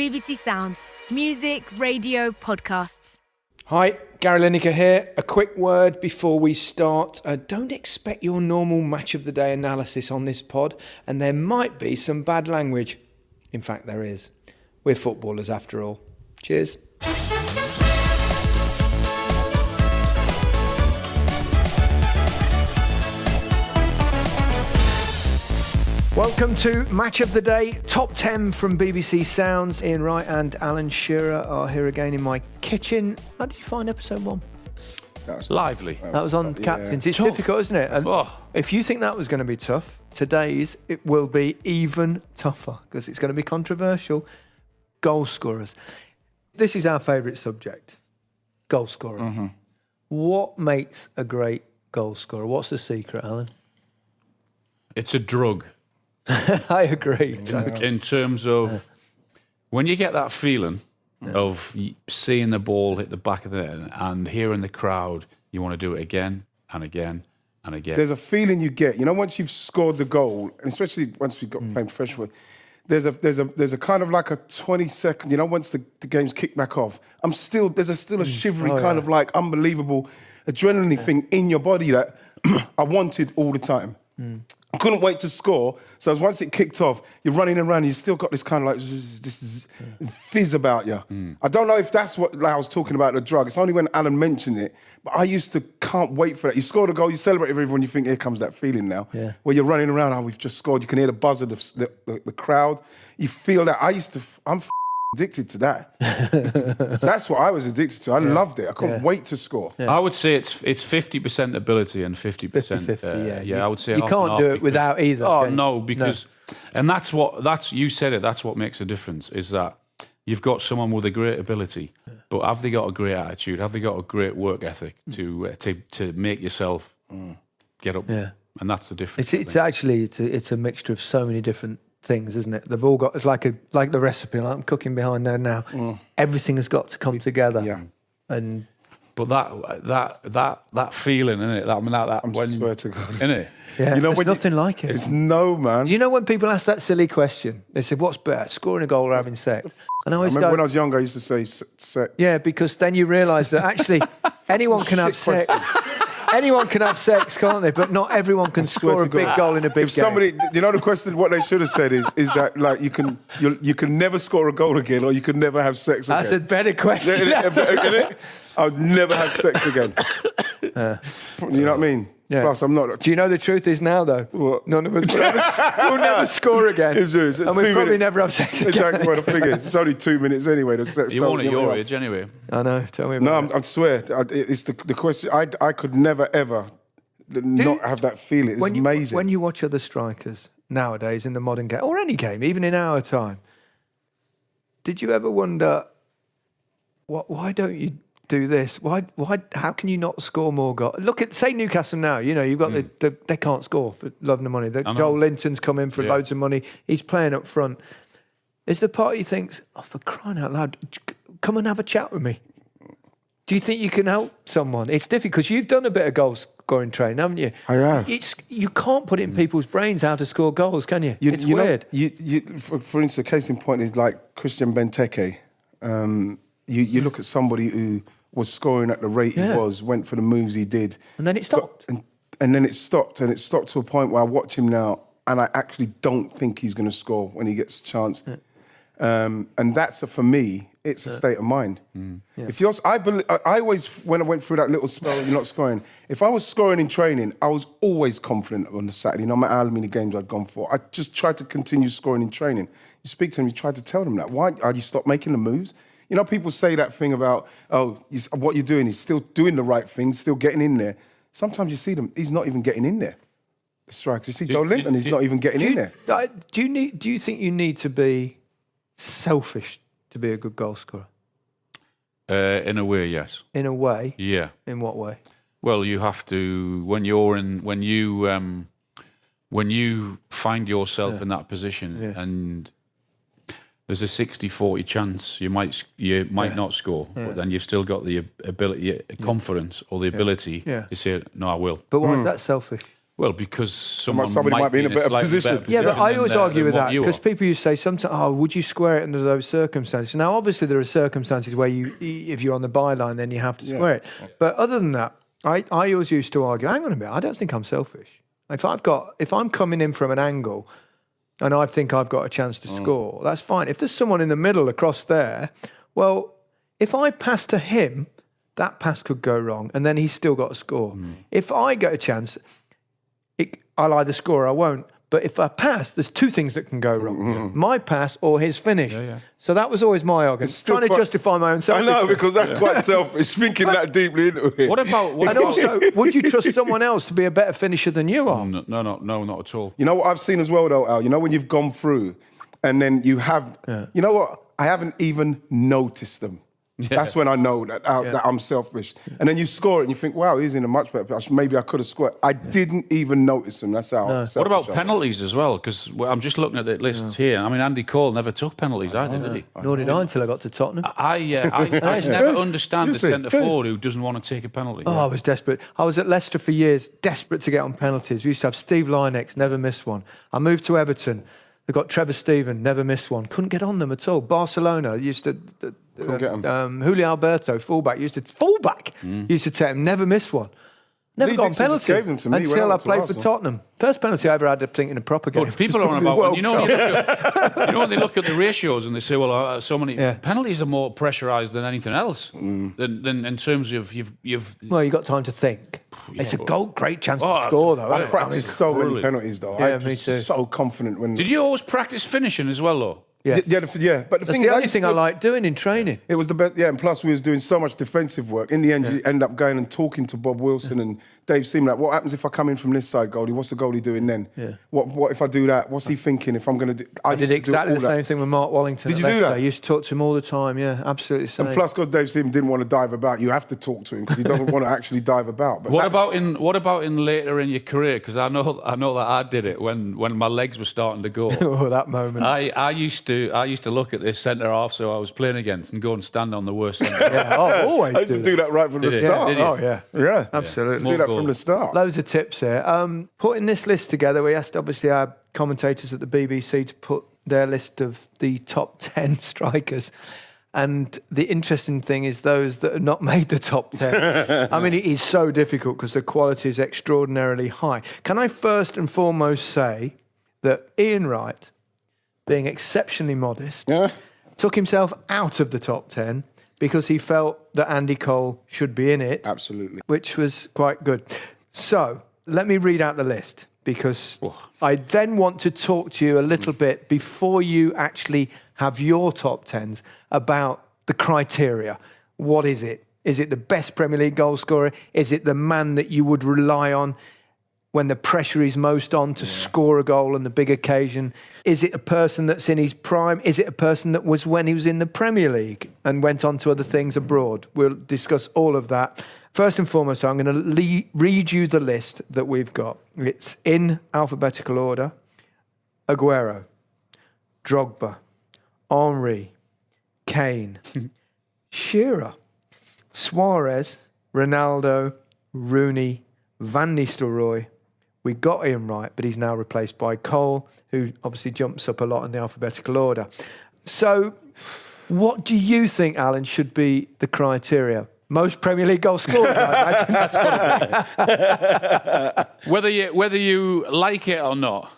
BBC Sounds. Music, radio, podcasts. Hi, Gary Lineker here. A quick word before we start. Don't expect your normal match of the day analysis on this pod, and there might be some bad language. In fact, there is. We're footballers after all. Cheers. Welcome to Match of the Day, top 10 from BBC Sounds. Ian Wright and Alan Shearer are here again in my kitchen. How did you find episode 1? That was lively. That was on Captains. It's tough. difficult, isn't it? And if you think that was going to be tough, today's it will be even tougher because it's going to be controversial. Goal scorers. This is our favourite subject, goal scoring. Mm-hmm. What makes a great goal scorer? What's the secret, Alan? It's a drug. I agree. In terms of when you get that feeling of seeing the ball hit the back of the net and hearing the crowd, you want to do it again and again and again. There's a feeling you get, once you've scored the goal, and especially once we've got playing professional, there's a kind of like a 20-second, once the game's kicked back off, there's still a shivery kind of like unbelievable adrenaline thing in your body that I wanted all the time. I couldn't wait to score. So as once it kicked off, you're running around, you still got this kind of like this fizz about you. I don't know if that's what I was talking about, the drug. It's only when Alan mentioned it. But I used to can't wait for that. You scored a goal, you celebrate with everyone, you think, here comes that feeling now. Yeah. Where you're running around, we've just scored. You can hear the buzz of the crowd. You feel that. I'm addicted to that. That's what I was addicted to. I loved it. I couldn't wait to score. I would say it's 50% ability and 50%. 50-50, I would say you can't do it without either. Oh no, because and that's you said it. That's what makes a difference. Is that you've got someone with a great ability, but have they got a great attitude? Have they got a great work ethic to make yourself get up? Yeah, and that's the difference. It's actually a mixture of so many different things, isn't it? They've all got, it's like the recipe, like I'm cooking behind there now. Everything has got to come together. Yeah. But that feeling, innit? I swear to God. Innit? Yeah, there's nothing like it. It's man. When people ask that silly question, they say, what's better, scoring a goal or having sex? And I remember when I was younger, I used to say sex. Yeah, because then you realise that actually anyone can have sex. Anyone can have sex, can't they? But not everyone can score a big goal in a big game. If somebody, the question, what they should have said is that like you can never score a goal again, or you can never have sex again. That's a better question. I would never have sex again. You know what I mean? Yeah. Plus, I'm not. Do you know the truth is now, though? What? None of us will never score again. It's and we'll probably never have sex again. Exactly what the figure is. It's only 2 minutes anyway. You won't at your age anyway. I know. Tell me about it. No, I swear. It's the question. I could never, ever not have that feeling. It's amazing. When you watch other strikers nowadays in the modern game, or any game, even in our time, did you ever wonder, why don't you do this? Why? How can you not score more goals? Look at, say, Newcastle now. You've got they can't score for love and the money. Joel Linton's come in for loads of money. He's playing up front. Is the part who thinks, for crying out loud, come and have a chat with me? Do you think you can help someone? It's difficult because you've done a bit of goal scoring training, haven't you? I have. You can't put it in people's brains how to score goals, can you? It's weird. For instance, a case in point is like Christian Benteke. You look at somebody who was scoring at the rate he was, went for the moves he did. And then it stopped. And then it stopped. And it stopped to a point where I watch him now and I actually don't think he's going to score when he gets a chance. Yeah. And that's, for me, it's a state of mind. Yeah. If I always, when I went through that little spell of you're not scoring, if I was scoring in training, I was always confident on the Saturday, no matter how many games I'd gone for. I just tried to continue scoring in training. You speak to them, you try to tell them that. Why? You stop making the moves? People say that thing about, what you're doing is still doing the right thing, still getting in there. Sometimes you see them, he's not even getting in there. It's right. You see Joe Linton, he's not even getting in there. Do you think you need to be selfish to be a good goal scorer? In a way, yes. In a way? Yeah. In what way? Well, you have to, when you find yourself in that position and there's a 60-40 chance you might not score, but then you've still got the ability, confidence or the ability to say, no, I will. But why is that selfish? Well, because Somebody might be in a better slightly position. Yeah, but I always argue with than that what you because are. people used to say sometimes, "Oh, would you square it under those circumstances?" Now, obviously, there are circumstances where if you're on the byline, then you have to square it. But other than that, I always used to argue. Hang on a minute, I don't think I'm selfish. If I'm coming in from an angle, and I think I've got a chance to score, that's fine. If there's someone in the middle across there, well, if I pass to him, that pass could go wrong, and then he's still got a score. If I get a chance. I'll either score or I won't. But if I pass, there's two things that can go wrong. My pass or his finish. So that was always my argument. Trying to justify my own I selfishness. know, because that's quite selfish, thinking that deeply into it. What about... And also, would you trust someone else to be a better finisher than you are? No, not at all. You know what I've seen as well, though, Al? You know when you've gone through and then you have... You know what? I haven't even noticed them. That's when I know that I'm selfish. And then you score it and you think, wow, he's in a much better position. Maybe I could have scored. I didn't even notice him. That's how selfish What about I am. penalties as well? Because I'm just looking at the lists here. I mean, Andy Cole never took penalties either, did he? Nor did I until I got to Tottenham. I never understand the centre forward who doesn't want to take a penalty. Oh, I was desperate. I was at Leicester for years, desperate to get on penalties. We used to have Steve Lynex, never missed one. I moved to Everton. They got Trevor Steven, never missed one. Couldn't get on them at all. Barcelona used to... Julio Alberto, fullback, used to take him, never missed one. Never Lee got on Dixon just penalty gave them to me when until I I went to played for Arsenal. Tottenham. First penalty I ever had, I think, in a proper game. But people are on about when when they look at the ratios and they say, well, so many penalties are more pressurised than anything else. Than in terms of you've. Well, you got time to think. It's a great chance to score, though. I practiced so many penalties, though. Yeah, I'm me just too. so confident when... Did you always practice finishing as well, though? Yeah. Yeah, but the That's thing the is, only thing I like doing in training. It was the best, and plus we was doing so much defensive work. In the end, you end up going and talking to Bob Wilson and Dave Seaman, like, what happens if I come in from this side, goalie? What's the goalie doing then? Yeah. What if I do that? What's he thinking if I'm going to do... I did exactly the same thing with Mark Wallington. Did at you do Leicester. that? I used to talk to him all the time, yeah, absolutely the same. And plus, because Dave Seaman didn't want to dive about, you have to talk to him because he doesn't want to actually dive about. But What about in later in your career? Because I know that I did it when my legs were starting to go. Oh, that moment. I used to look at this centre half so I was playing against and go and stand on the worst centre. Yeah, always I used to do that right from the Did you? start. Did you? Oh, yeah. Yeah, Absolutely. do that More from the goals. start. Loads of tips here. Putting this list together, we asked obviously our commentators at the BBC to put their list of the top 10 strikers. And the interesting thing is those that have not made the top 10. I mean, it is so difficult because the quality is extraordinarily high. Can I first and foremost say that Ian Wright, being exceptionally modest, took himself out of the top 10 because he felt that Andy Cole should be in it. Absolutely. Which was quite good. So let me read out the list because I then want to talk to you a little bit before you actually have your top 10s about the criteria. What is it? Is it the best Premier League goal scorer? Is it the man that you would rely on when the pressure is most on to score a goal on the big occasion? Is it a person that's in his prime? Is it a person that was when he was in the Premier League and went on to other things abroad? We'll discuss all of that. First and foremost, I'm going to read you the list that we've got. It's in alphabetical order. Aguero, Drogba, Henry, Kane, Shearer, Suarez, Ronaldo, Rooney, Van Nistelrooy. We got Ian Wright, but he's now replaced by Cole, who obviously jumps up a lot in the alphabetical order. So what do you think, Alan, should be the criteria? Most Premier League goal scorers, I imagine. That's what Whether you like it or not,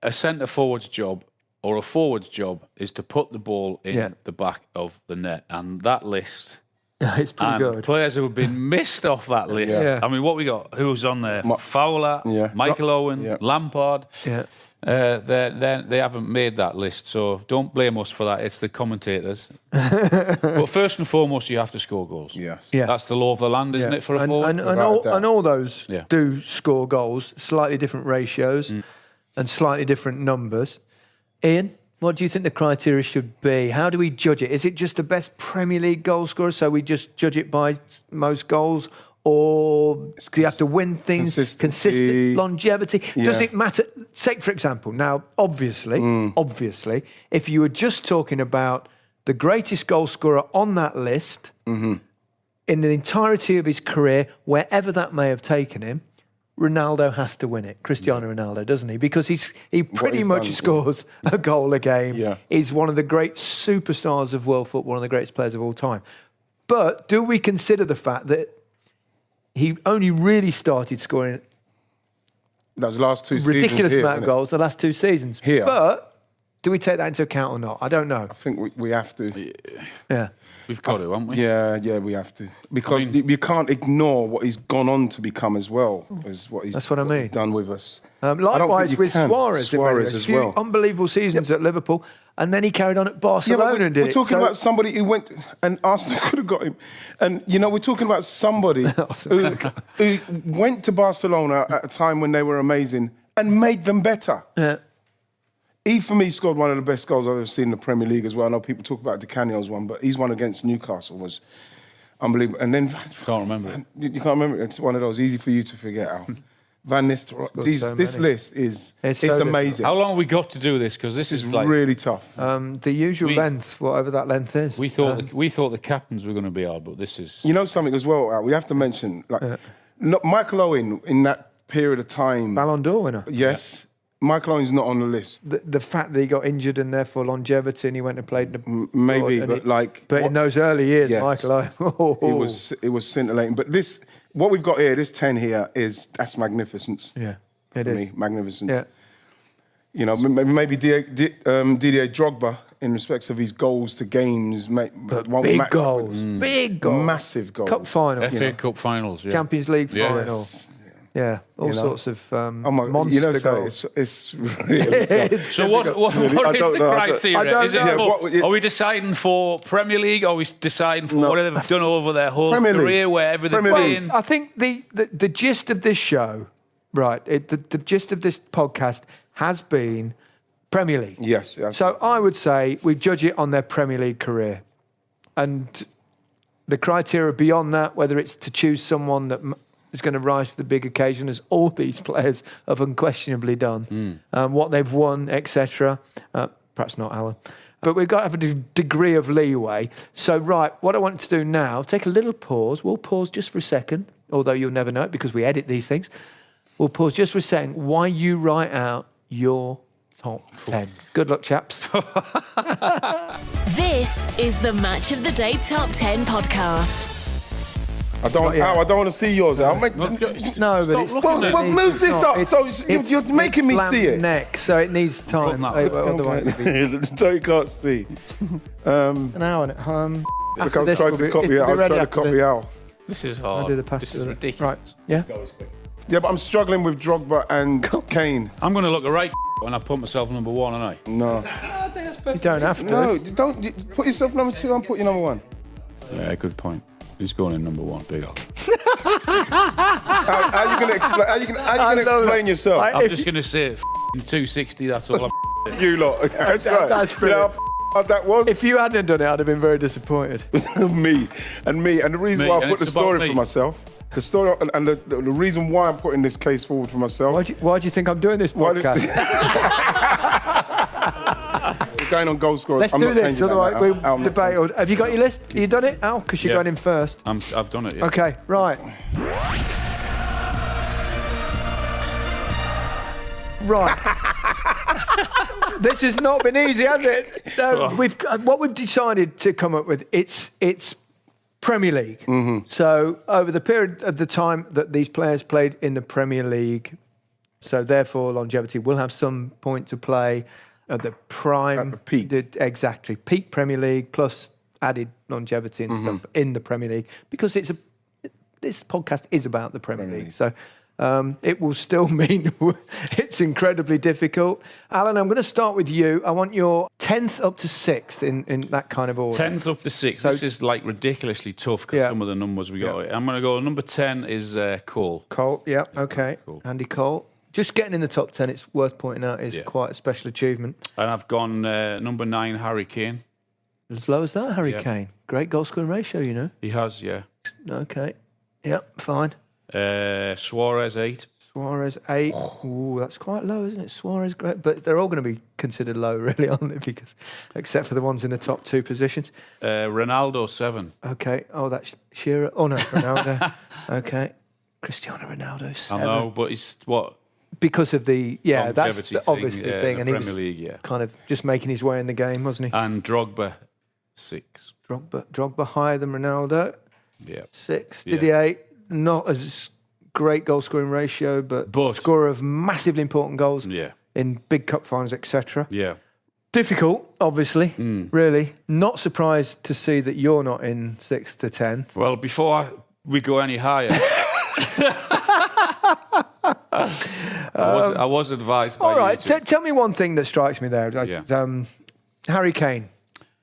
a centre forward's job or a forward's job is to put the ball in the back of the net, and that list. It's pretty good. Players who have been missed off that list. Yeah. I mean, what we got? Who's on there? Fowler, Michael Owen, Lampard. Yeah. They haven't made that list, so don't blame us for that. It's the commentators. But first and foremost, you have to score goals. Yeah. That's the law of the land, isn't it, for a forward? And all those Yeah. do score goals, slightly different ratios and slightly different numbers. Ian, what do you think the criteria should be? How do we judge it? Is it just the best Premier League goal scorer, so we just judge it by most goals? Or do you have to win things? Consistent longevity? Does it matter? Take, for example, now, obviously, if you were just talking about the greatest goal scorer on that list in the entirety of his career, wherever that may have taken him, Ronaldo has to win it. Cristiano Ronaldo, doesn't he? Because he pretty he's much done, scores a goal a game. Yeah. He's one of the great superstars of world football, one of the greatest players of all time. But do we consider the fact that he only really started scoring Those last 2 seasons ridiculous here, amount of innit? goals the last 2 seasons? Here. But do we take that into account or not? I don't know. I think we have to. Yeah. We've got to, haven't we? Yeah, we have to. Because you can't ignore what he's gone on to become as well, as what he's That's what I mean. he's done with us. Likewise with Suarez. Suarez a as few well. unbelievable seasons at Liverpool. And then he carried on at Yeah, Barcelona but and did we're it. talking So- about somebody who went, and Arsenal could have got him. And, we're talking about somebody who went to Barcelona at a time when they were amazing and made them better. Yeah. He, for me, scored one of the best goals I've ever seen in the Premier League as well. I know people talk about Di Canio's one, but his one against Newcastle was unbelievable. And then... Can't remember it. You can't remember it. It's one of those easy for you to forget, Al. Van Nistelrooy. This many. list is It's it's so amazing. How long have we got to do this? Because this is like really tough. The usual We- length, whatever that length is. we thought the captains were going to be hard, but this is You know something as well, Al? We have to mention, Michael Owen in that period of time. Ballon d'Or winner. Yes. Michael Owen's not on the list. The fact that he got injured and therefore longevity and he went and played in the... Maybe, and but in those early years, Yes. Michael Owen... It was scintillating. But what we've got here, this 10 here, that's magnificence. Yeah, it For is. me, magnificence. Yeah. Maybe Didier Drogba in respects of his goals to games, But won't big match goals. Big goals. massive goals. Cup final. FA Cup finals. Yeah. Champions League Yeah. final. Yes. Yeah, all sorts of Oh my, monster so goals. it's really tough. So what I is don't the know. criteria? I don't Is it know. for- Yeah, are we deciding for Premier League? Or are we deciding for No. what they've done over their whole Premier League. career, wherever they're Premier League. playing? I think the gist of this show, right, the gist of this podcast has been Premier League. Yes. That's So I would say we judge it on their Premier League career. And the criteria beyond that, whether it's to choose someone that is going to rise to the big occasion, as all these players have unquestionably done, what they've won, etc. Perhaps not Alan. But we've got to have a degree of leeway. So, right, what I want to do now, take a little pause. We'll pause just for a second, although you'll never know it because we edit these things. We'll pause just for a second while you write out your top 10s. Good luck, chaps. This is the Match of the Day Top 10 podcast. I don't want to see yours. Al. No, but it's Well, move this up. So you're making me see it. Neck, so it needs time. Otherwise, it'd be So you can't see. an hour and a half. Look, I was trying to copy Al. I was trying to copy Al. This is I'll hard. do the pass. This is ridiculous. Right, yeah. Yeah, but I'm struggling with Drogba and Kane. I'm going to look a right when I put myself number one, aren't I? No. You don't have to. No, don't. Put yourself number 2 and put your number 1. Yeah, good point. Who's going in number one? Big up. How are you going to explain? How you going to explain yourself? I'm just going to say 260. That's all. You lot. That's right. That's You know brilliant. how that was? If you hadn't done it, I'd have been very disappointed. me. And the reason Me, why I and put the it's about story me. for myself, the story and the reason why I'm putting this case forward for myself. Why do you think I'm doing this Why did- podcast? We're going on goal scorers. Let's I'm do not this, changing that, otherwise mate. we'll I'm not debate. changing. Have you got your list? You done it, Al? Because you're Yeah. going in first. I've done it. Yeah. Okay, right. Right. This has not been easy, has it? No, what we've decided to come up with, it's Premier League. Mm-hmm. So over the period of the time that these players played in the Premier League, so therefore longevity will have some point to play at the prime. At the peak. Exactly. Peak Premier League plus added longevity and stuff in the Premier League, because this podcast is about the Premier League. So it will still mean it's incredibly difficult. Alan, I'm going to start with you. I want your 10th up to 6th in that kind of order. 10th up to 6th. So- This is like ridiculously tough because Yeah. some of the numbers we got. I'm going to go number 10 is Cole. Cole, yeah, okay. Cool. Andy Cole. Just getting in the top 10, it's worth pointing out, is Yeah. quite a special achievement. And I've gone number 9, Harry Kane. As low as that, Harry Yeah. Kane. Great goal-scoring ratio, you know. He has, yeah. Okay. Yep, fine. Suarez 8. Suarez 8. Ooh, that's quite low, isn't it? Suarez, great. But they're all going to be considered low, really, aren't they? Because, except for the ones in the top 2 positions. Ronaldo 7. Okay. Oh, that's Shearer. Oh, no, Ronaldo. Okay. Cristiano Ronaldo, I 7. know, but it's what Because of the that's longevity the obvious thing, thing, the and he Premier was League, kind of just making his way in the game, wasn't he? and Drogba 6. Drogba higher than Ronaldo, Yeah, 6. Did he 8? Not as great goal scoring ratio, but scorer of massively important goals yeah, in big cup finals, etc. yeah. Difficult, obviously, really. Not surprised to see that you're not in 6th to 10th. Well, before we go any higher, I was advised. By All right, you to- tell me one thing that strikes me there. Yeah. Harry Kane,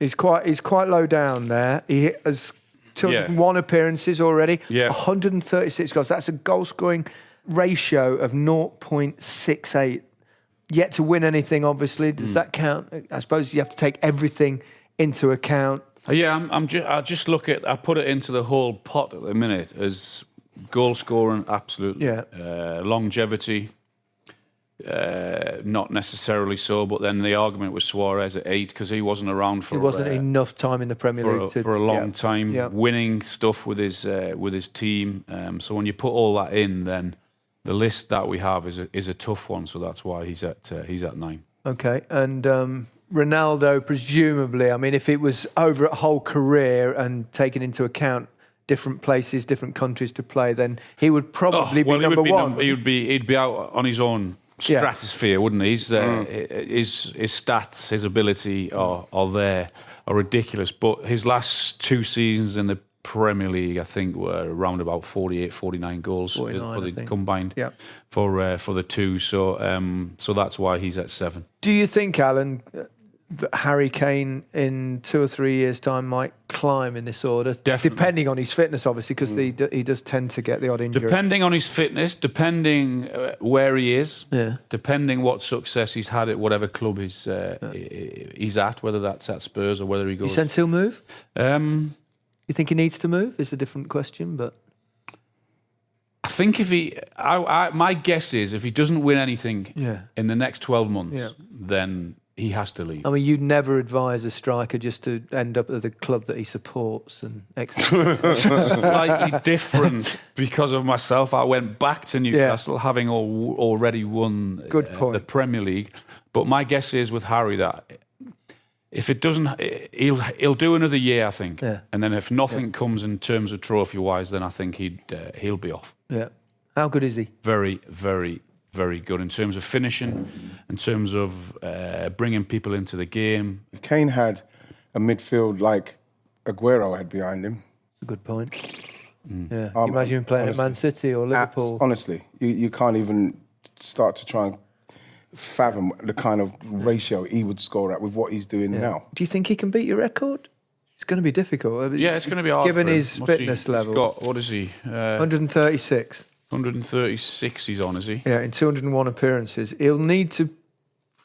he's quite low down there. He has 201 appearances already, 136 goals. That's a goal scoring ratio of 0.68. Yet to win anything, obviously. Does that count? I suppose you have to take everything into account. Yeah, I just look at. I put it into the whole pot at the minute as goal scoring, absolutely. Yeah. Longevity, not necessarily so. But then the argument was Suarez at 8 because he wasn't around for. It wasn't enough time in the Premier League for a long time, winning stuff with his team. So when you put all that in, then the list that we have is a tough one. So that's why he's at 9. Okay, and Ronaldo, presumably, I mean, if it was over a whole career and taken into account different places, different countries to play, then he would probably be number one. He'd be out on his own stratosphere, wouldn't he? His stats, his ability are ridiculous. But his last 2 seasons in the Premier League, I think, were around about 48, 49 goals for the combined for the two. So that's why he's at 7. Do you think, Alan, that Harry Kane in 2 or 3 years' time might climb in this order? Definitely. Depending on his fitness, obviously, because he does tend to get the odd injury. Depending on his fitness, depending where he is, depending what success he's had at whatever club he's at, whether that's at Spurs or whether he goes. You sense he'll move? You think he needs to move? Is a different question, but I think if my guess is if he doesn't win anything in the next 12 months, then he has to leave. I mean, you'd never advise a striker just to end up at the club that he supports and Slightly different because of myself. I went back to Newcastle having already won the Premier League. But my guess is with Harry that if it doesn't, he'll do another year, I think. Yeah. And then if nothing comes in terms of trophy-wise, then I think he'll be off. Yeah. How good is he? Very, very, very good in terms of finishing, in terms of bringing people into the game. If Kane had a midfield like Aguero had behind him. That's a good point. Yeah. Imagine him playing at Man City or Liverpool. Honestly, you can't even start to try and fathom the kind of ratio he would score at with what he's doing now. Do you think he can beat your record? It's going to be difficult. Yeah, it's going to be hard given for him. his fitness level. What is he? 136. 136 he's on, is he? Yeah, in 201 appearances. He'll need to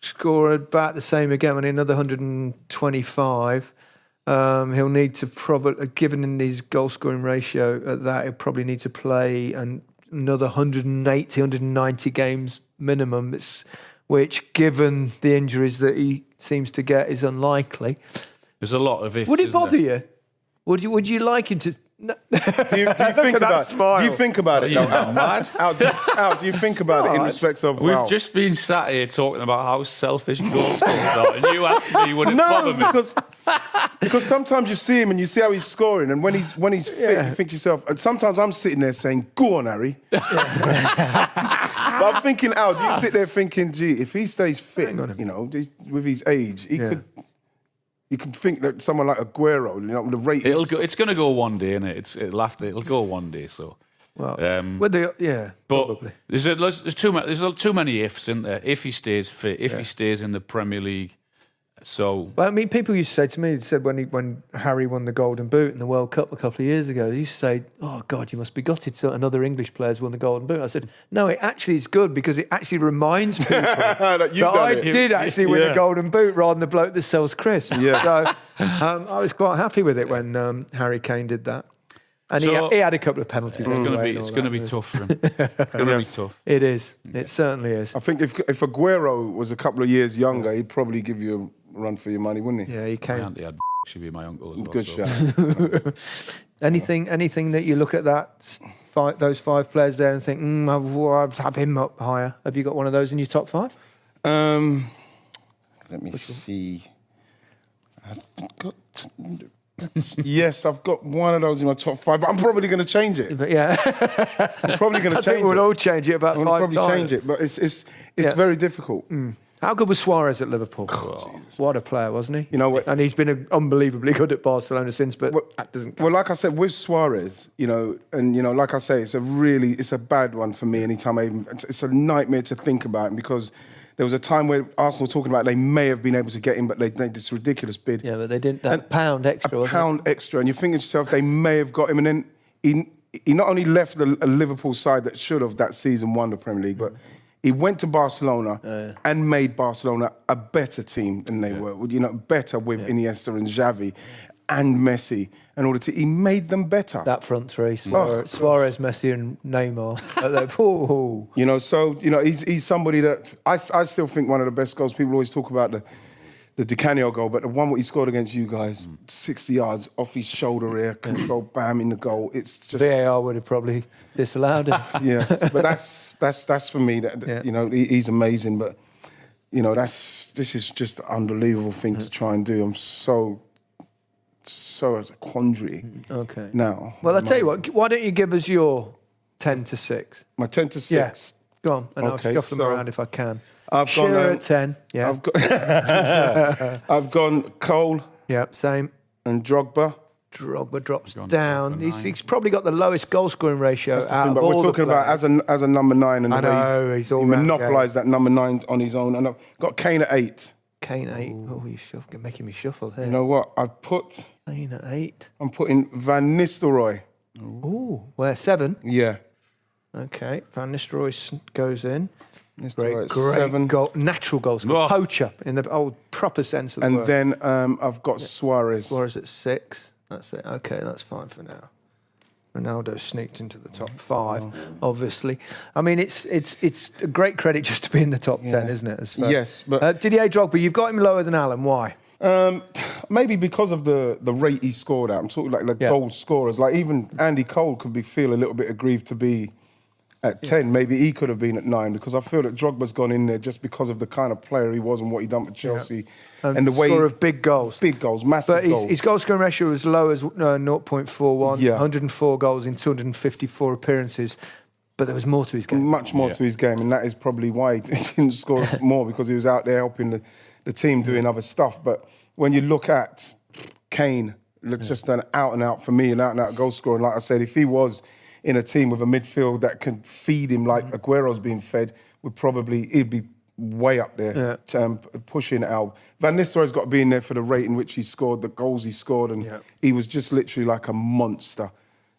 score about the same again, another 125. He'll need to probably, given his goal-scoring ratio at that, he'll probably need to play another 180, 190 games minimum, which, given the injuries that he seems to get, is unlikely. There's a lot of ifs. Would it bother you? Would you like him to? No. Do you think about it? Al, do you think about it in respects of? We've just been sat here talking about how selfish goals are, and you asked me would it bother me? because sometimes you see him and you see how he's scoring, and when he's fit, you think to yourself. And sometimes I'm sitting there saying, "Go on, Harry." But I'm thinking, Al, do you sit there thinking, "Gee, if he stays fit, with his age, he could." You can think that someone like Aguero, the rate. It's going to go one day, innit? It'll go one day. So, but probably. There's too many ifs in there. If he stays fit, if he stays in the Premier League, so. Well, I mean, people used to say to me, they said when Harry won the Golden Boot in the World Cup a couple of years ago, they used to say, "Oh God, you must be gutted so another English player's won the Golden Boot." I said, "No, it actually is good because it actually reminds people that I did actually win the Golden Boot rather than the bloke that sells crisps." Yeah. So I was quite happy with it when Harry Kane did that. And he had a couple of penalties. It's going to be tough for him. It's going to be tough. It is. It certainly is. I think if Aguero was a couple of years younger, he'd probably give you a run for your money, wouldn't he? Yeah, he can. My auntie had should be my uncle as well. Good shout. Anything that you look at that those 5 players there and think, I'd have him up higher? Have you got one of those in your top 5? Let me see. Yes, I've got one of those in my top 5, but I'm probably going to change it. But yeah, I'm probably going to I change think we'll it. all change it about 5 times. Probably change it, but it's very difficult. How good was Suarez at Liverpool? What a player, wasn't he? You know what? And he's been unbelievably good at Barcelona since, but that doesn't count. Well, like I said, with Suarez, like I say, it's a bad one for me. Anytime it's a nightmare to think about, because there was a time where Arsenal were talking about they may have been able to get him, but they made this ridiculous bid. Yeah, but they didn't. That pound extra, extra, and you're thinking to yourself, they may have got him, and then he not only left a Liverpool side that should have that season won the Premier League, but he went to Barcelona and made Barcelona a better team than they were. Better with Iniesta and Xavi and Messi. In order to, he made them better. That front three: Suarez, Messi, and Neymar. He's somebody that I still think one of the best goals. People always talk about the Di Canio goal, but the one what he scored against you guys, 60 yards off his shoulder here, control, bam in the goal. It's just VAR would have probably disallowed it. Yes, but that's for me. He's amazing, but this is just an unbelievable thing to try and do. I'm so as a quandary. Okay. Now, well, I'll tell you what. Why don't you give us your 10 to 6? My 10 to 6. Yeah. Go on, and I'll shuffle them around if I can. I've Shearer gone at 10. Yeah. I've gone Cole. Yeah, same. And Drogba. Drogba drops down. He's probably got the lowest goal scoring ratio out of but all we're talking about as a number 9, and I know, he's all he monopolised that number 9 on his own. And I've got Kane at 8. Kane at 8. Oh, you're making me shuffle here. You know what? I've put Kane at 8. I'm putting Van Nistelrooy. Ooh, where 7? Yeah. Okay, Van Nistelrooy goes in. Great 7. Natural goal scorer, poacher in the old proper sense of the word. And then I've got Suarez. Suarez at 6. That's it. Okay, that's fine for now. Ronaldo sneaked into the top 5, obviously. I mean, it's a great credit just to be in the top 10, isn't it? Yes, but Didier Drogba, you've got him lower than Alan. Why? Maybe because of the rate he scored at. I'm talking like the goal scorers. Like even Andy Cole could feel a little bit aggrieved to be at 10. Maybe he could have been at 9, because I feel that Drogba's gone in there just because of the kind of player he was and what he done for Chelsea. And the way of big goals. Big goals, massive goals. But his goal scoring ratio was low as 0.41, 104 goals in 254 appearances. But there was more to his game. Much more to his game, and that is probably why he didn't score more, because he was out there helping the team doing other stuff. But when you look at Kane, just an out-and-out, for me, an out-and-out goal scorer. And like I said, if he was in a team with a midfield that could feed him like Aguero's being fed, he'd be way up there, pushing out. Van Nistelrooy's got to be in there for the rate in which he scored, the goals he scored, and he was just literally like a monster.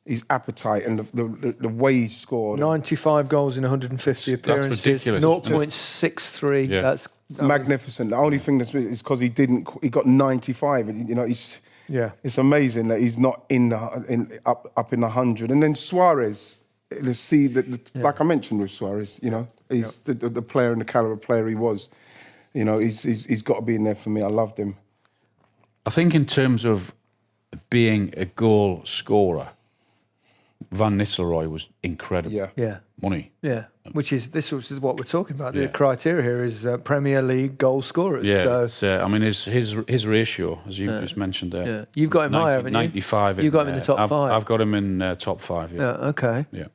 His appetite and the way he scored. 95 goals in 150 appearances. That's ridiculous. 0.63. Yeah. That's magnificent. The only thing is because he got 95, and it's amazing that he's not up in the 100. And then Suarez, let's see like I mentioned with Suarez, he's the player and the caliber player he was. He's got to be in there for me. I loved him. I think in terms of being a goal scorer, Van Nistelrooy was incredible. Yeah. Money. Yeah. Which is what we're talking about. The criteria here is Premier League goal scorers. Yeah. So, his ratio, as you just mentioned there. Yeah. You've got him higher, haven't you? 95. You've got him in the top 5. I've got him in top 5. Yeah. Okay. Yeah.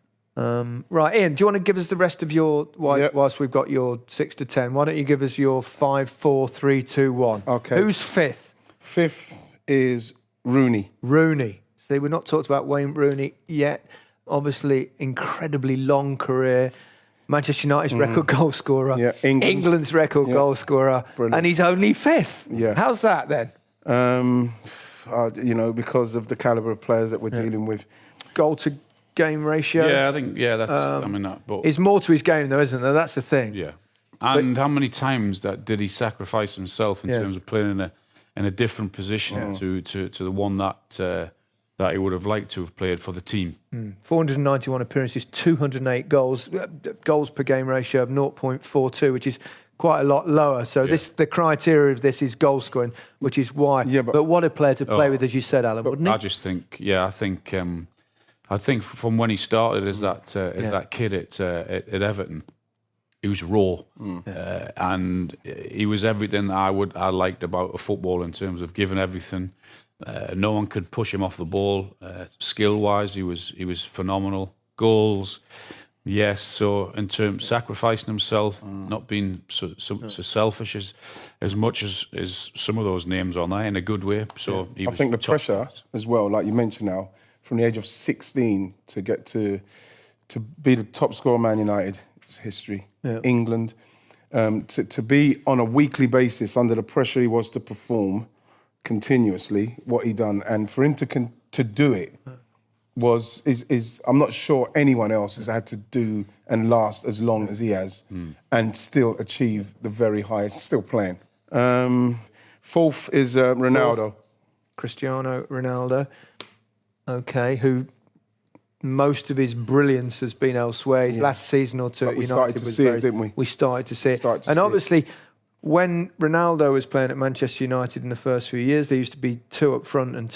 Right, Ian, do you want to give us the rest of your, whilst we've got your 6 to 10, why don't you give us your 5, 4, 3, 2, 1? Okay. Who's 5th? 5th is Rooney. See, we've not talked about Wayne Rooney yet. Obviously, incredibly long career. Manchester United's record goal scorer. Yeah, England's record goal scorer. Brilliant. And he's only 5th. Yeah. How's that then? Because of the calibre of players that we're dealing with. Goal to game ratio. Yeah, I think, that's, but it's more to his game though, isn't there? That's the thing. Yeah. And how many times did he sacrifice himself in terms of playing in a different position to the one that he would have liked to have played for the team. 491 appearances, 208 goals, goals per game ratio of 0.42, which is quite a lot lower. So the criteria of this is goal scoring, which is why. Yeah, but what a player to play with, as you said, Alan, wouldn't he? I just think, I I think from when he started as that kid at Everton, he was raw, and he was everything that I liked about a football in terms of giving everything. No one could push him off the ball. Skill wise, he was phenomenal. Goals, yes. So in terms sacrificing himself, not being so selfish as much as some of those names on there in a good way. So I think the pressure as well, like you mentioned now, from the age of 16 to get to be the top scorer of Man United history, England, to be on a weekly basis under the pressure he was to perform continuously what he done, and for him to do it is I'm not sure anyone else has had to do and last as long as he has and still achieve the very highest, still playing. Fourth is Ronaldo. Cristiano Ronaldo. Okay, who most of his brilliance has been elsewhere. His last season or two at United started to see it, didn't we? We started to see it. And obviously, when Ronaldo was playing at Manchester United in the first few years, there used to be two up front and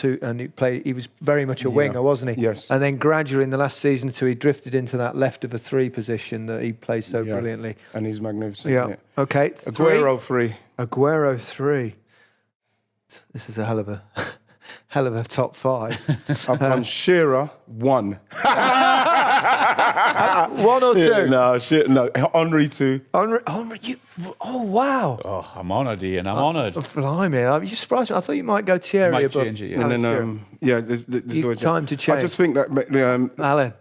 he was very much a winger, wasn't he? Yes. And then gradually in the last season or two, he drifted into that left of a three position that he plays so brilliantly. And he's magnificent. Yeah. Okay. Aguero 3. Aguero 3. This is a hell of a top 5. I've gone Shearer 1. 1 or 2? No, Henry 2. Henry, oh wow! Oh, I'm honoured, Ian. I'm honoured. Blimey, you surprised me. I thought you might go Thierry Might above. change it, yeah. And then, there's Time to change. I just think that... Alan, is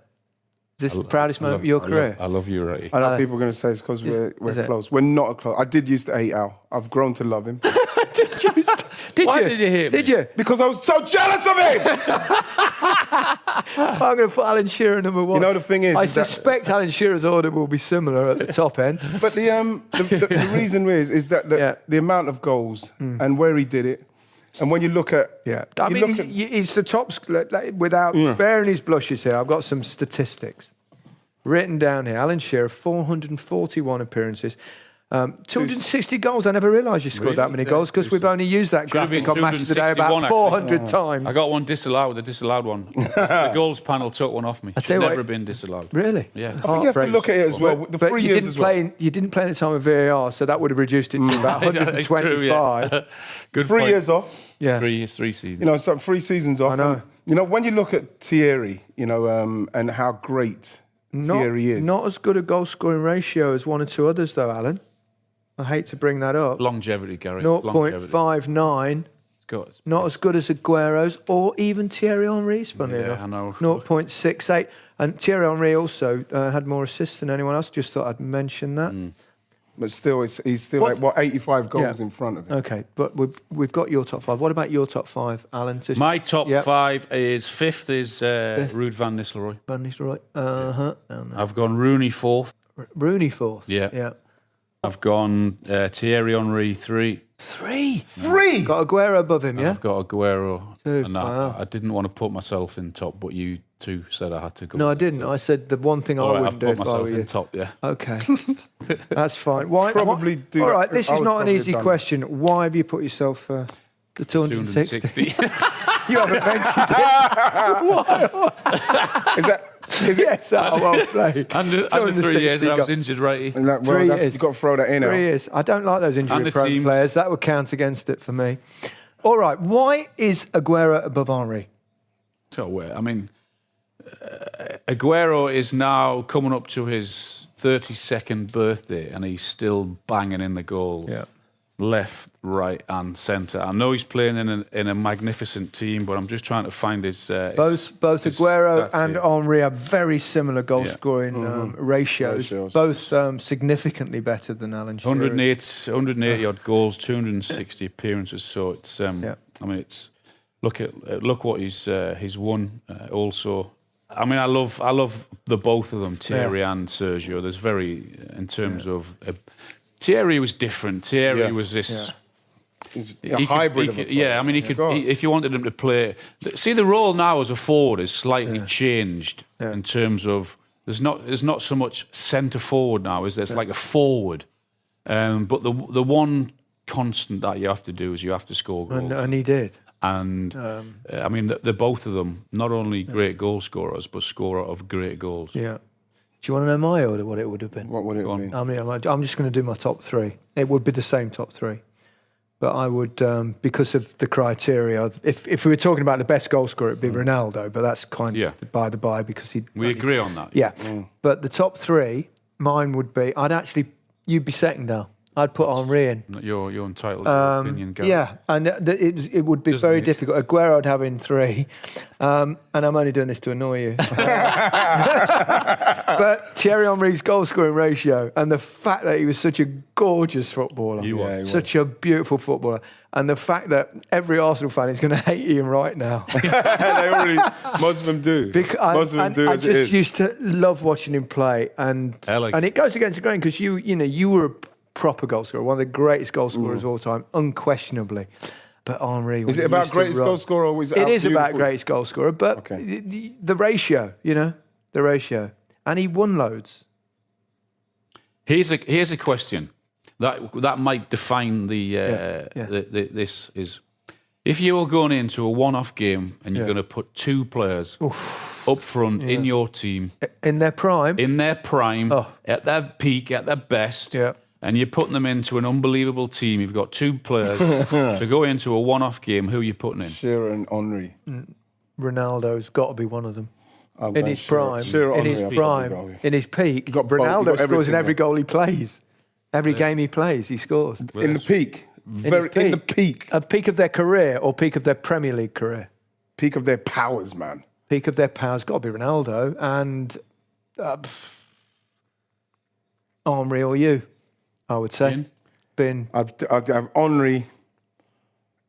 this the proudest moment of your career? I love you, Ray. I know people are going to say it's because we're close. We're not close. I did used to hate Al. I've grown to love him. Why did you hate me? Did you? Because I was so jealous of him! I'm going to put Alan Shearer number 1. You know, the thing is... I suspect Alan Shearer's order will be similar at the top end. But the reason is that the amount of goals and where he did it, and when you look at... I mean, he's the top... Without bearing his blushes here, I've got some statistics written down here. Alan Shearer, 441 appearances. 260 goals. I never realised you scored that many goals because we've only used that graphic on Match of the Day about 400 times. I got one disallowed, the disallowed one. The goals panel took one off me. It's never been disallowed. Really? Yeah. I think you have to look at it as well. The 3 years as well. You didn't play in the time of VAR, so that would have reduced it to about 125. True, Good 3 point. years off. Yeah. 3 years, 3 seasons. You know, so 3 seasons off. I know. And, when you look at Thierry, and how great Thierry is. Not as good a goal-scoring ratio as one or two others, though, Alan. I hate to bring that up. Longevity, Gary. 0.59. Not as good as Aguero's or even Thierry Henry's, funny enough. I know. 0.68. And Thierry Henry also had more assists than anyone else. Just thought I'd mention that. But still, he's still 85 goals in front of him. Okay, but we've got your top 5. What about your top 5, Alan? My top 5 is... Fifth is Ruud van Nistelrooy. Van Nistelrooy. I've gone Rooney 4th. Rooney 4th? Yeah. I've gone Thierry Henry 3. 3? Got Aguero above him, yeah? I've got Aguero. 2. And I didn't want to put myself in top, but you two said I had to go. No, I didn't. I said the one thing I wouldn't do I've if put I were myself you. in top, yeah. Okay. That's fine. Why? Probably do All that. right, this I is would not an probably easy have done question. Why have you put yourself the 260? 260. You haven't mentioned it. Why? Is it? Yes, well played. Under 3 years, I was injured, righty. Well, 3 years. You've got to throw that in. 3 years. I don't like those And the injury-prone team. players. That would count against it for me. All right, why is Aguero above Henry? I mean, Aguero is now coming up to his 32nd birthday and he's still banging in the goals. Yeah. Left, right and centre. I know he's playing in a magnificent team, but I'm just trying to find his... Both Aguero and Henry have very similar goal-scoring ratios. Both significantly better than Alan Shearer. 180 odd goals, 260 appearances. So it's... I mean, it's... Look what he's won also. I mean, I love the both of them, Thierry and Sergio. There's in terms of... Thierry was different. Thierry was this... He's a hybrid of a player. I mean, if you wanted him to play... See, the role now as a forward is slightly changed in terms of... There's not so much centre forward now, is there? It's like a forward. But the one constant that you have to do is you have to score goals. And he did. And I mean, they're both of them not only great goal scorers, but scorer of great goals. Yeah. Do you want to know my order? What it would have been? What would it have been? I mean, I'm just going to do my top three. It would be the same top three, but I would, because of the criteria. If we were talking about the best goal scorer, it'd be Ronaldo. But that's kind of by the by because we agree on that. Yeah. But the top three, mine would be. You'd be second, Al. I'd put Henry in. You're entitled to your opinion, Gary. Yeah, and it would be very difficult. Aguero I'd have in 3, and I'm only doing this to annoy you. But Thierry Henry's goal-scoring ratio and the fact that he was such a gorgeous footballer, such a beautiful footballer, and the fact that every Arsenal fan is going to hate Ian Wright now. They already, most of them do. Most of them do. I just used to love watching him play, and it goes against the grain because you were a proper goal scorer, one of the greatest goal scorers of all time, unquestionably. But Henry, is it about greatest goal scorer? Or is it is about greatest goal scorer, but the ratio, the ratio, and he won loads. Here's a question that might define this is. If you were going into a one-off game and you're going to put 2 players up front in your team in their prime, at their peak, at their best, and you're putting them into an unbelievable team, you've got 2 players to go into a one-off game, who are you putting in? Shearer and Henry. Ronaldo's got to be one of them. In his prime, in his peak, Ronaldo scores in every goal he plays. Every game he plays, he scores. In the peak. In the peak. A peak of their career or peak of their Premier League career? Peak of their powers, man. Peak of their powers, got to be Ronaldo. And Henry or you, I would say. I'd have Henry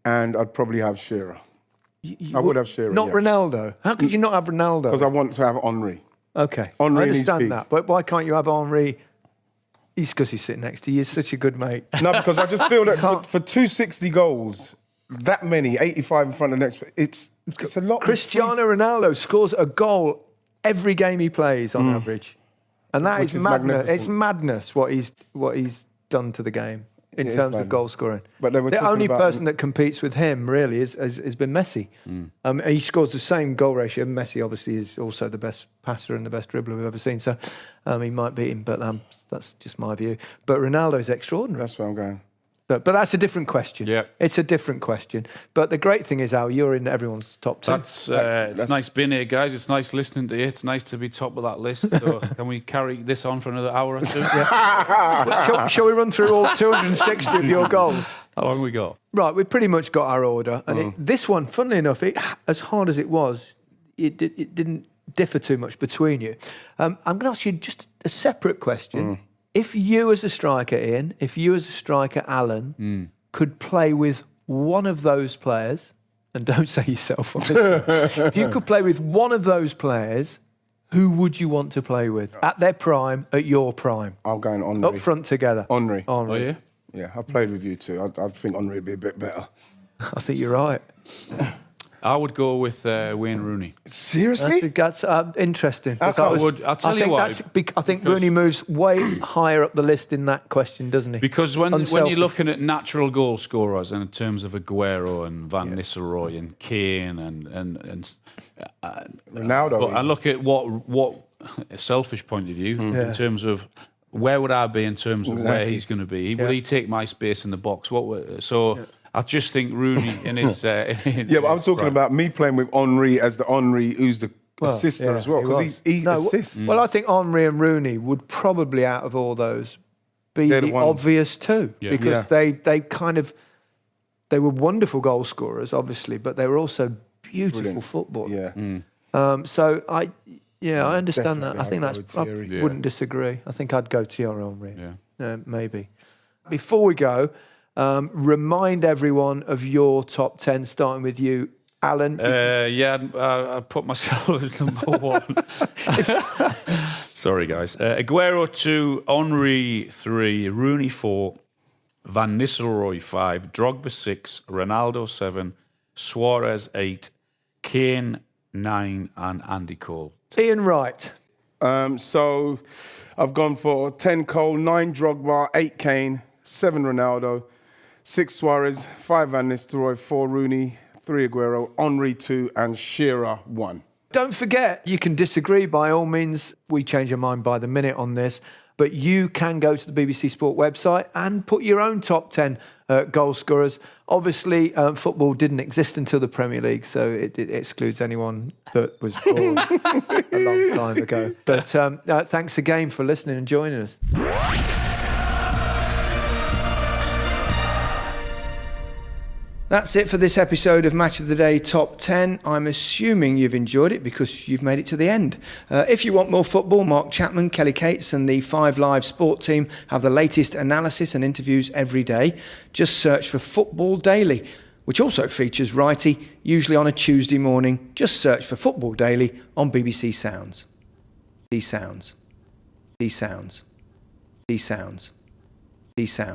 and I'd probably have Shearer. I would have Shearer. Not Ronaldo. How could you not have Ronaldo? Because I want to have Henry. Okay. Henry I understand that. But why can't you have Henry? It's because he's sitting next to you. He's such a good mate. No, because I just feel that for 260 goals, that many, 85 in front of the next, it's a lot. Cristiano Ronaldo scores a goal every game he plays on average. And that is madness. It's madness what he's done to the game in terms of goal scoring. But the only person that competes with him really has been Messi. He scores the same goal ratio. Messi obviously is also the best passer and the best dribbler we've ever seen. So he might beat him, but that's just my view. But Ronaldo's extraordinary. That's where I'm going. But that's a different question. Yeah. It's a different question. But the great thing is, Al, you're in everyone's top 10. It's nice being here, guys. It's nice listening to you. It's nice to be top of that list. So can we carry this on for another hour or 2? Shall we run through all 260 of your goals? How long we got? Right, we've pretty much got our order. And this one, funnily enough, as hard as it was, it didn't differ too much between you. I'm going to ask you just a separate question. If you as a striker, Ian, if you as a striker, Alan, could play with one of those players, and don't say yourself on this, if you could play with one of those players, who would you want to play with at their prime, at your prime? I'm going Henry. Up front together. Henry. Oh, yeah? Yeah, I've played with you too. I think Henry would be a bit better. I think you're right. I would go with Wayne Rooney. Seriously? That's interesting. I'll tell you why. I think Rooney moves way higher up the list in that question, doesn't he? Because when you're looking at natural goal scorers, and in terms of Aguero and Van Nistelrooy and Kane and Ronaldo, I look at what a selfish point of view in terms of where would I be in terms of where he's going to be? Will he take my space in the box? I just think Rooney in his... but I'm talking about me playing with Henry as the Henry who's the assister as well, because he assists. Well, I think Henry and Rooney would probably, out of all those, be the obvious two, because they were wonderful goal scorers, obviously, but they were also beautiful footballers. So I understand that. I think I wouldn't disagree. I think I'd go Thierry Henry. Maybe. Before we go, remind everyone of your top 10, starting with you, Alan. I put myself as number 1. Sorry, guys. Aguero 2, Henry 3, Rooney 4, Van Nistelrooy 5, Drogba 6, Ronaldo 7, Suarez 8, Kane 9, and Andy Cole. Ian Wright. So I've gone for 10 Cole, 9 Drogba, 8 Kane, 7 Ronaldo, 6 Suarez, 5 Van Nistelrooy, 4 Rooney, 3 Aguero, Henry 2, and Shearer 1. Don't forget, you can disagree by all means. We change our mind by the minute on this. But you can go to the BBC Sport website and put your own top 10 goal scorers. Obviously, football didn't exist until the Premier League, so it excludes anyone that was born a long time ago. But thanks again for listening and joining us. That's it for this episode of Match of the Day Top 10. I'm assuming you've enjoyed it because you've made it to the end. If you want more football, Mark Chapman, Kelly Cates and the 5 Live Sport team have the latest analysis and interviews every day. Just search for Football Daily, which also features Righty, usually on a Tuesday morning. Just search for Football Daily on BBC Sounds. Sounds. Sounds. Sounds. Sounds.